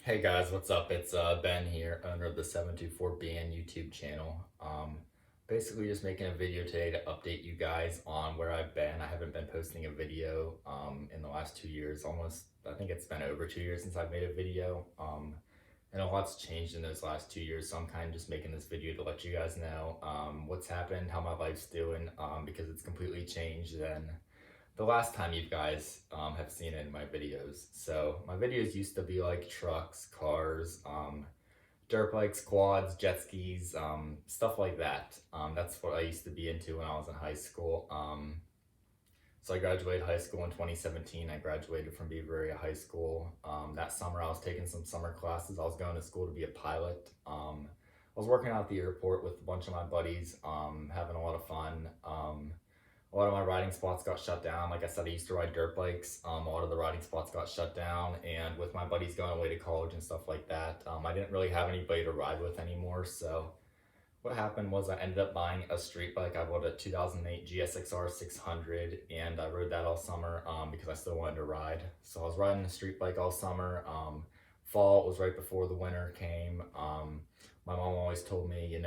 Hey guys, what's up? It's Ben here, owner of the 724BN YouTube channel. Basically just making a video today to update you guys on where I've been. I haven't been posting a video in the last 2 years, almost. I think it's been over 2 years since I've made a video. And a lot's changed in those last 2 years, so I'm kind of just making this video to let you guys know what's happened, how my life's doing, because it's completely changed than the last time you guys have seen it in my videos. So my videos used to be like trucks, cars, dirt bikes, quads, jet skis, stuff like that. That's what I used to be into when I was in high school. So I graduated high school in 2017. I graduated from Beaver Area High School. That summer I was taking some summer classes. I was going to school to be a pilot. I was working out at the airport with a bunch of my buddies, having a lot of fun. A lot of my riding spots got shut down. Like I said, I used to ride dirt bikes. A lot of the riding spots got shut down, and with my buddies going away to college and stuff like that, I didn't really have anybody to ride with anymore. So what happened was I ended up buying a street bike. I bought a 2008 GSXR 600, and I rode that all summer because I still wanted to ride. So I was riding the street bike all summer. Fall was right before the winter came. My mom always told me,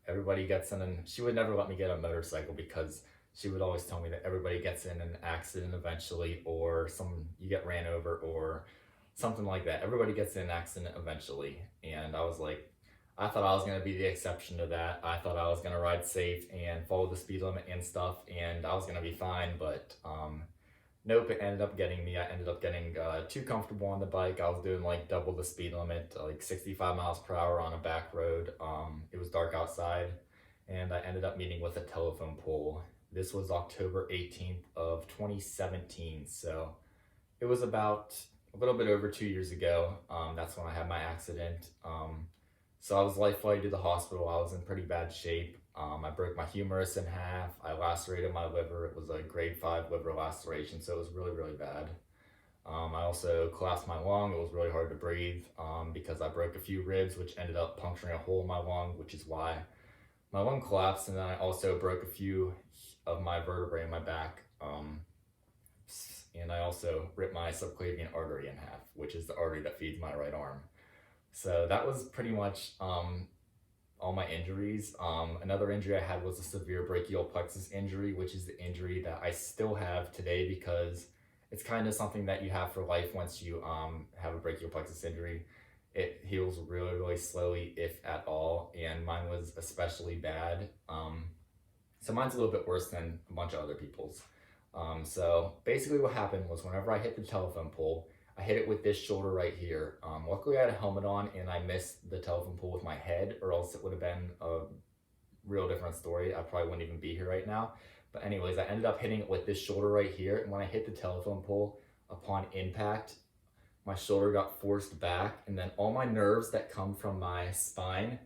everybody gets in, and she would never let me get a motorcycle because she would always tell me that everybody gets in an accident eventually, or you get ran over or something like that. Everybody gets in an accident eventually. And I was like, I thought I was going to be the exception to that. I thought I was going to ride safe and follow the speed limit and stuff, and I was going to be fine. But nope, it ended up getting me. I ended up getting too comfortable on the bike. I was doing like double the speed limit, like 65 miles per hour on a back road. It was dark outside, and I ended up meeting with a telephone pole. This was October 18th of 2017, so it was about a little bit over 2 years ago. That's when I had my accident. So I was life flighted to the hospital. I was in pretty bad shape. I broke my humerus in half. I lacerated my liver. It was a grade 5 liver laceration, so it was really, really bad. I also collapsed my lung. It was really hard to breathe because I broke a few ribs, which ended up puncturing a hole in my lung, which is why my lung collapsed. And then I also broke a few of my vertebrae in my back. And I also ripped my subclavian artery in half, which is the artery that feeds my right arm. So that was pretty much all my injuries. Another injury I had was a severe brachial plexus injury, which is the injury that I still have today because it's kind of something that you have for life once you have a brachial plexus injury. It heals really, really slowly, if at all, and mine was especially bad. So mine's a little bit worse than a bunch of other people's. So basically what happened was whenever I hit the telephone pole, I hit it with this shoulder right here. Luckily I had a helmet on and I missed the telephone pole with my head, or else it would have been a real different story. I probably wouldn't even be here right now. But anyways, I ended up hitting it with this shoulder right here, and when I hit the telephone pole upon impact, my shoulder got forced back, and then all my nerves that come from my spine,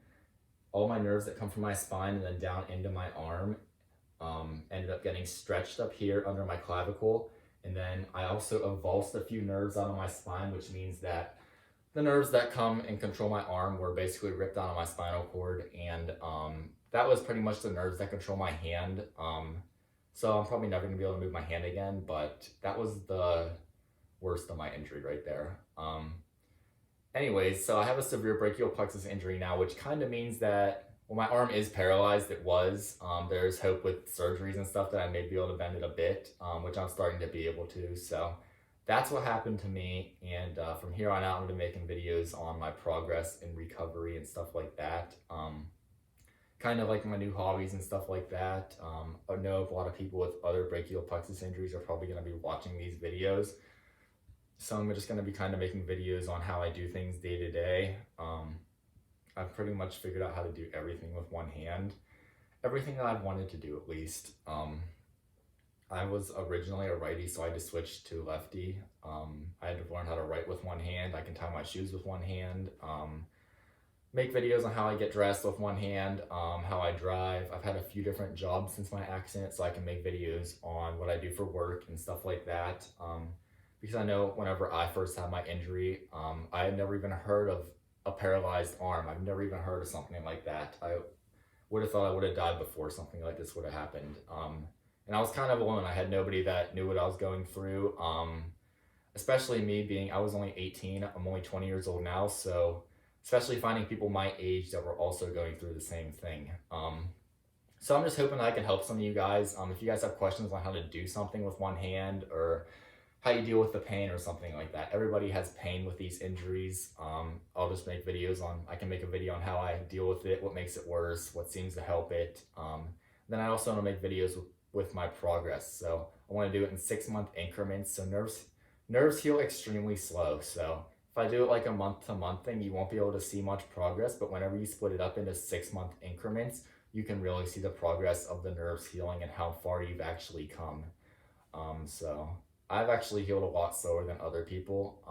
and then down into my arm, ended up getting stretched up here under my clavicle. And then I also avulsed a few nerves out of my spine, which means that the nerves that come and control my arm were basically ripped out of my spinal cord. And that was pretty much the nerves that control my hand. So I'm probably never gonna be able to move my hand again, but that was the worst of my injury right there. Anyways, so I have a severe brachial plexus injury now, which kind of means that, well, my arm is paralyzed. It was. There's hope with surgeries and stuff that I may be able to bend it a bit, which I'm starting to be able to. So that's what happened to me. And from here on out, I'm going to be making videos on my progress in recovery and stuff like that. Kind of like my new hobbies and stuff like that. I know a lot of people with other brachial plexus injuries are probably going to be watching these videos. So I'm just going to be kind of making videos on how I do things day to day. I've pretty much figured out how to do everything with one hand. Everything that I've wanted to do, at least. I was originally a righty, so I had to switch to lefty. I had to learn how to write with one hand. I can tie my shoes with one hand. Make videos on how I get dressed with one hand, how I drive. I've had a few different jobs since my accident, so I can make videos on what I do for work and stuff like that. Because I know whenever I first had my injury, I had never even heard of a paralyzed arm. I've never even heard of something like that. I would have thought I would have died before something like this would have happened. And I was kind of alone. I had nobody that knew what I was going through. especially me being, I was only 18, I'm only 20 years old now, so especially finding people my age that were also going through the same thing. So I'm just hoping I can help some of you guys. If you guys have questions on how to do something with one hand, or how you deal with the pain or something like that. Everybody has pain with these injuries. I'll just make videos on, I can make a video on how I deal with it, what makes it worse, what seems to help it. Then I also want to make videos with my progress. So I want to do it in 6-month increments. So nerves heal extremely slow. So if I do it like a month to month thing, you won't be able to see much progress, but whenever you split it up into 6-month increments, you can really see the progress of the nerves healing and how far you've actually come. So I've actually healed a lot slower than other people.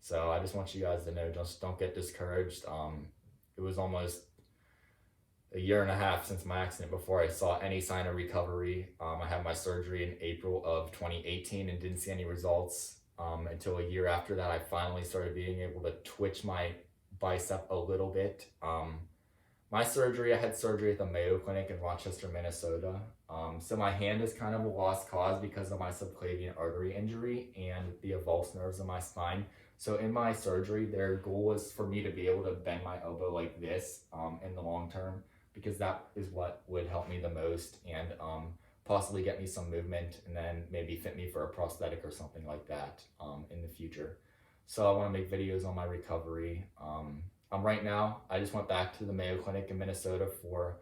So I just want you guys to know, just don't get discouraged. It was almost a year and a half since my accident before I saw any sign of recovery. I had my surgery in April of 2018 and didn't see any results until a year after that. I finally started being able to twitch my bicep a little bit. I had surgery at the Mayo Clinic in Rochester, Minnesota. So my hand is kind of a lost cause because of my subclavian artery injury and the avulsed nerves in my spine. So in my surgery, their goal was for me to be able to bend my elbow like this in the long term, because that is what would help me the most, and possibly get me some movement, and then maybe fit me for a prosthetic or something like that in the future. So I want to make videos on my recovery. Right now, I just went back to the Mayo Clinic in Minnesota for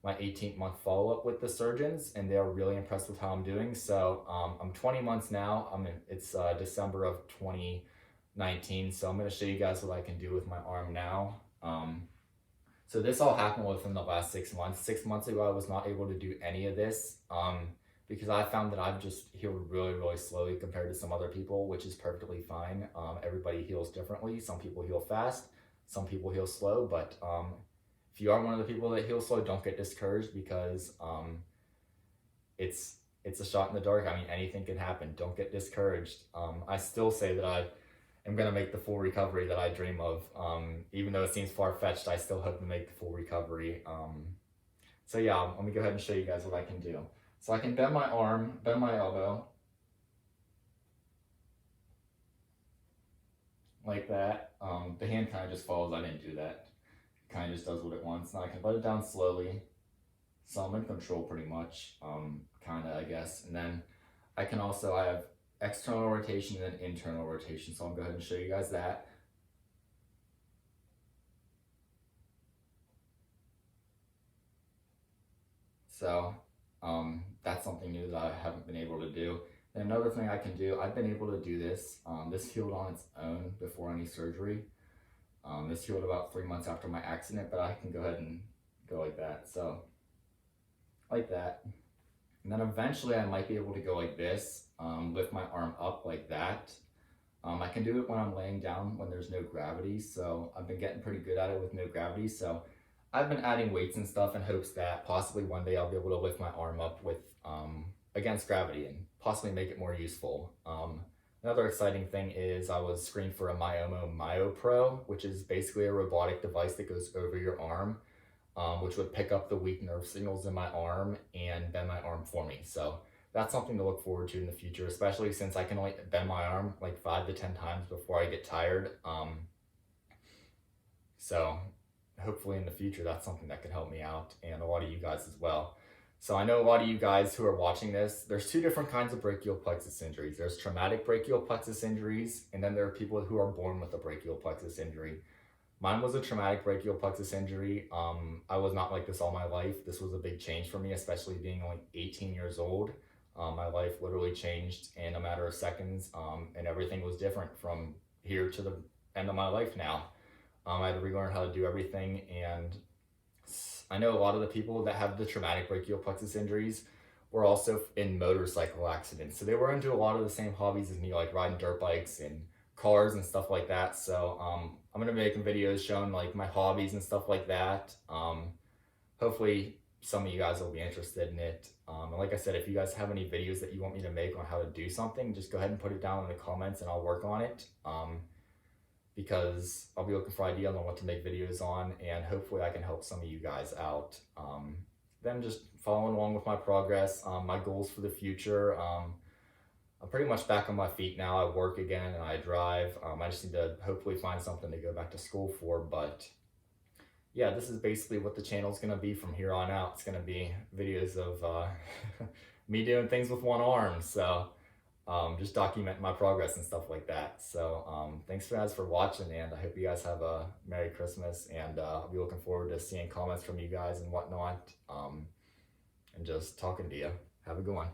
my 18-month follow-up with the surgeons, and they're really impressed with how I'm doing. So I'm 20 months now. It's December of 2019, so I'm going to show you guys what I can do with my arm now. So this all happened within the last 6 months. 6 months ago, I was not able to do any of this because I found that I've just healed really, really slowly compared to some other people, which is perfectly fine. Everybody heals differently. Some people heal fast. Some people heal slow, but if you are one of the people that heal slow, don't get discouraged, because it's a shot in the dark. I mean, anything can happen. Don't get discouraged. I still say that I am going to make the full recovery that I dream of. Even though it seems far-fetched, I still hope to make the full recovery. So yeah, let me go ahead and show you guys what I can do. So I can bend my arm, bend my elbow, like that. The hand kind of just follows. I didn't do that. It kind of just does what it wants. Now I can let it down slowly. So I'm in control pretty much, kind of, I guess. And then I have external rotation and internal rotation. So I'll go ahead and show you guys that. So that's something new that I haven't been able to do. And another thing I can do, I've been able to do this. This healed on its own before any surgery. This healed about 3 months after my accident, but I can go ahead and go like that. So, like that. And then eventually I might be able to go like this, lift my arm up like that. I can do it when I'm laying down when there's no gravity. So I've been getting pretty good at it with no gravity. So I've been adding weights and stuff in hopes that possibly one day I'll be able to lift my arm up with against gravity and possibly make it more useful. Another exciting thing is I was screened for a Mayo Pro, which is basically a robotic device that goes over your arm, which would pick up the weak nerve signals in my arm and bend my arm for me. So that's something to look forward to in the future, especially since I can only bend my arm like 5 to 10 times before I get tired. So hopefully in the future, that's something that can help me out, and a lot of you guys as well. So I know a lot of you guys who are watching this, there's 2 different kinds of brachial plexus injuries. There's traumatic brachial plexus injuries, and then there are people who are born with a brachial plexus injury. Mine was a traumatic brachial plexus injury. I was not like this all my life. This was a big change for me, especially being only 18 years old. My life literally changed in a matter of seconds, and everything was different from here to the end of my life now. I had to relearn how to do everything, and I know a lot of the people that have the traumatic brachial plexus injuries were also in motorcycle accidents. So they were into a lot of the same hobbies as me, like riding dirt bikes and cars and stuff like that. So I'm gonna be making videos showing like my hobbies and stuff like that. Hopefully some of you guys will be interested in it. And like I said, if you guys have any videos that you want me to make on how to do something, just go ahead and put it down in the comments and I'll work on it. Because I'll be looking for ideas on what to make videos on, and hopefully I can help some of you guys out. Then just following along with my progress, my goals for the future. I'm pretty much back on my feet now. I work again and I drive. I just need to hopefully find something to go back to school for. But yeah, this is basically what the channel is going to be from here on out. It's going to be videos of me doing things with one arm. So just document my progress and stuff like that. So thanks guys for watching, and I hope you guys have a Merry Christmas, and I'll be looking forward to seeing comments from you guys and whatnot, and just talking to you. Have a good one.